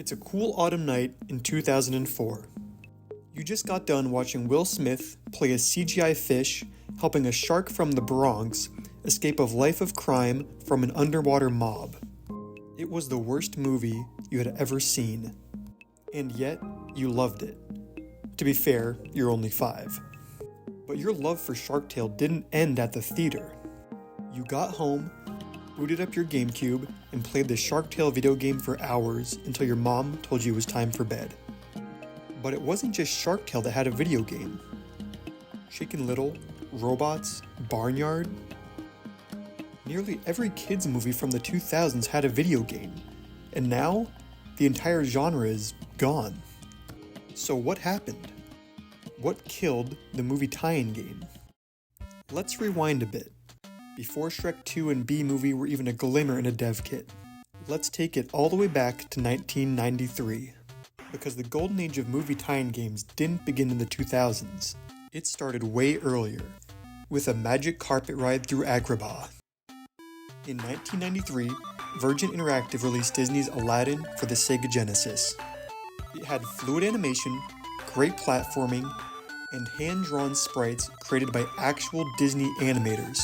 It's a cool autumn night in 2004. You just got done watching Will Smith play a CGI fish helping a shark from the Bronx escape a life of crime from an underwater mob. It was the worst movie you had ever seen, and yet you loved it. To be fair, you're only 5. But your love for Shark Tale didn't end at the theater. You got home, booted up your GameCube, and played the Shark Tale video game for hours until your mom told you it was time for bed. But it wasn't just Shark Tale that had a video game. Chicken Little, Robots, Barnyard. Nearly every kids movie from the 2000s had a video game, and now the entire genre is gone. So what happened? What killed the movie tie-in game? Let's rewind a bit. Before Shrek 2 and B-Movie were even a glimmer in a dev kit. Let's take it all the way back to 1993. Because the golden age of movie tie-in games didn't begin in the 2000s. It started way earlier, with a magic carpet ride through Agrabah. In 1993, Virgin Interactive released Disney's Aladdin for the Sega Genesis. It had fluid animation, great platforming, and hand-drawn sprites created by actual Disney animators.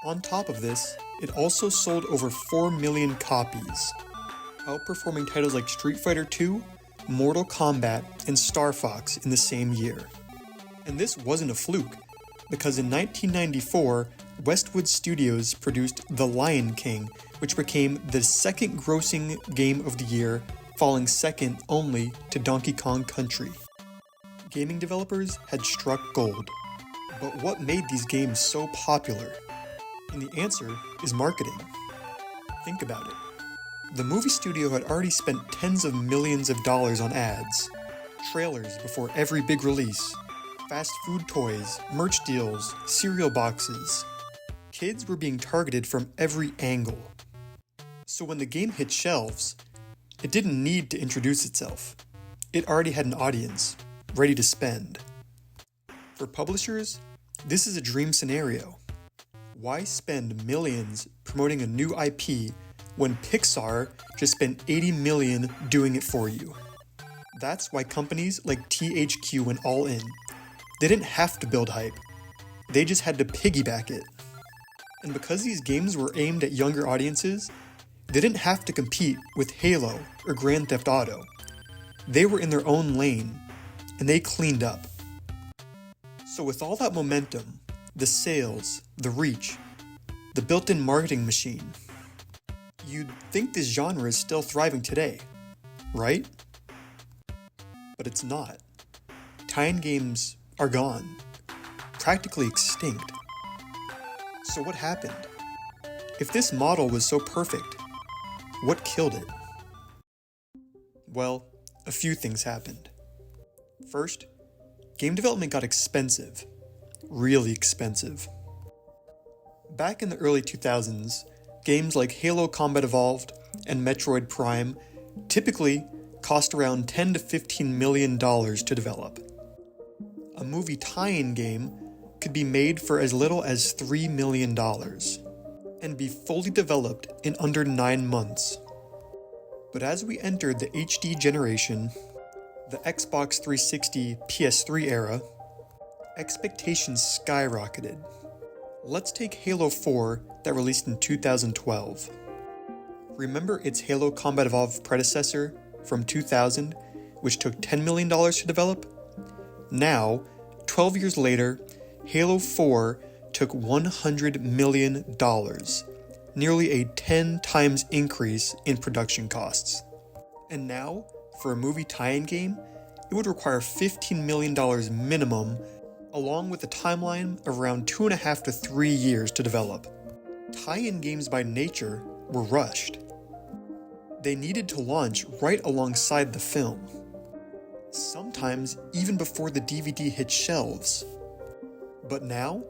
On top of this, it also sold over 4 million copies, outperforming titles like Street Fighter II, Mortal Kombat, and Star Fox in the same year. And this wasn't a fluke, because in 1994, Westwood Studios produced The Lion King, which became the second grossing game of the year, falling second only to Donkey Kong Country. Gaming developers had struck gold. But what made these games so popular? And the answer is marketing. Think about it. The movie studio had already spent tens of millions of dollars on ads, trailers before every big release, fast food toys, merch deals, cereal boxes. Kids were being targeted from every angle. So when the game hit shelves, it didn't need to introduce itself. It already had an audience, ready to spend. For publishers, this is a dream scenario. Why spend millions promoting a new IP when Pixar just spent $80 million doing it for you? That's why companies like THQ went all in. They didn't have to build hype. They just had to piggyback it. And because these games were aimed at younger audiences, they didn't have to compete with Halo or Grand Theft Auto. They were in their own lane, and they cleaned up. So with all that momentum, the sales, the reach, the built-in marketing machine, you'd think this genre is still thriving today, right? But it's not. Tie-in games are gone, practically extinct. So what happened? If this model was so perfect, what killed it? Well, a few things happened. First, game development got expensive. Really expensive. Back in the early 2000s, games like Halo Combat Evolved and Metroid Prime typically cost around $10 to $15 million to develop. A movie tie-in game could be made for as little as $3 million and be fully developed in under 9 months. But as we entered the HD generation, the Xbox 360 PS3 era, expectations skyrocketed. Let's take Halo 4 that released in 2012. Remember its Halo Combat Evolved predecessor from 2000, which took $10 million to develop? Now, 12 years later, Halo 4 took $100 million, nearly a 10 times increase in production costs. And now, for a movie tie-in game, it would require $15 million minimum, along with a timeline of around 2.5 to 3 years to develop. Tie-in games by nature were rushed. They needed to launch right alongside the film, sometimes even before the DVD hit shelves. But now,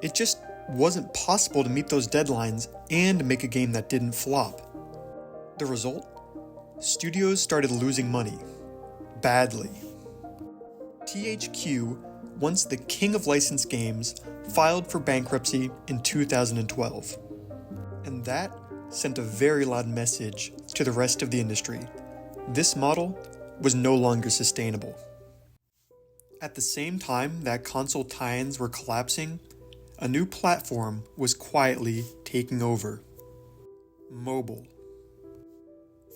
it just wasn't possible to meet those deadlines and make a game that didn't flop. The result? Studios started losing money. Badly. THQ, once the king of licensed games, filed for bankruptcy in 2012. And that sent a very loud message to the rest of the industry. this model was no longer sustainable. At the same time that console tie-ins were collapsing, a new platform was quietly taking over: mobile.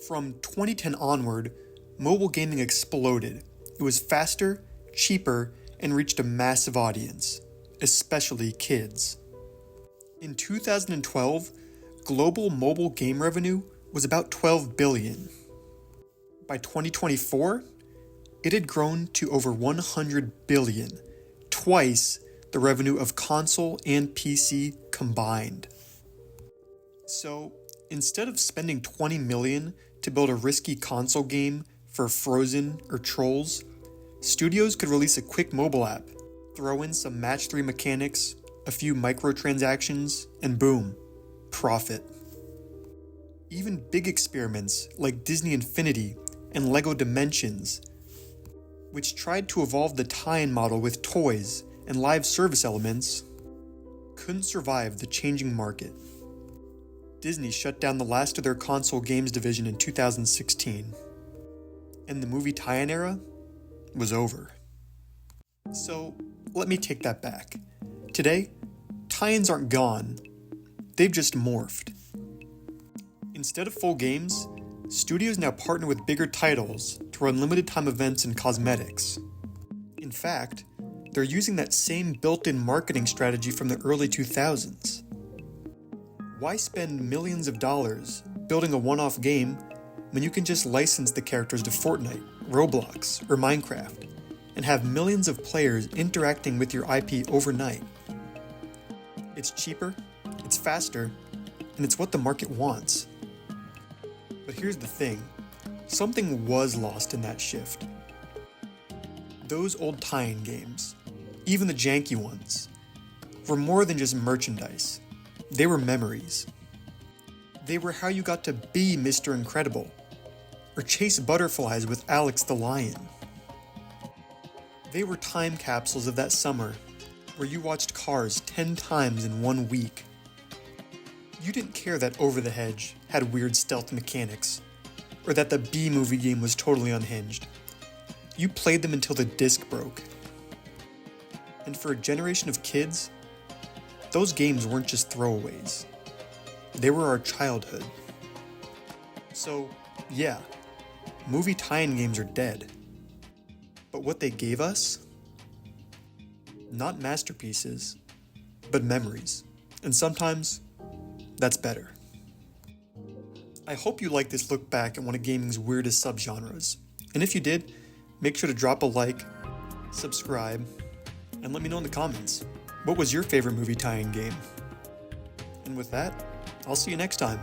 From 2010 onward, mobile gaming exploded. It was faster, cheaper, and reached a massive audience, especially kids. In 2012, global mobile game revenue was about $12 billion. By 2024, it had grown to over $100 billion, twice the revenue of console and PC combined. So, instead of spending $20 million to build a risky console game for Frozen or Trolls, studios could release a quick mobile app, throw in some match 3 mechanics, a few microtransactions, and boom, profit. Even big experiments like Disney Infinity and LEGO Dimensions, which tried to evolve the tie-in model with toys and live service elements, couldn't survive the changing market. Disney shut down the last of their console games division in 2016, and the movie tie-in era was over. So, let me take that back. Today, tie-ins aren't gone, they've just morphed. Instead of full games, studios now partner with bigger titles to run limited time events and cosmetics. In fact, they're using that same built-in marketing strategy from the early 2000s. Why spend millions of dollars building a one-off game when you can just license the characters to Fortnite, Roblox, or Minecraft, and have millions of players interacting with your IP overnight? It's cheaper, it's faster, and it's what the market wants. But here's the thing, something was lost in that shift. Those old tie-in games, even the janky ones, were more than just merchandise. They were memories. They were how you got to be Mr. Incredible, or chase butterflies with Alex the Lion. They were time capsules of that summer, where you watched Cars 10 times in 1 week. You didn't care that Over the Hedge had weird stealth mechanics, or that the B-movie game was totally unhinged. You played them until the disc broke. And for a generation of kids, those games weren't just throwaways. They were our childhood. So, yeah, movie tie-in games are dead. But what they gave us? Not masterpieces, but memories. And sometimes, that's better. I hope you liked this look back at one of gaming's weirdest subgenres. And if you did, make sure to drop a like, subscribe, and let me know in the comments. What was your favorite movie tie-in game? And with that, I'll see you next time.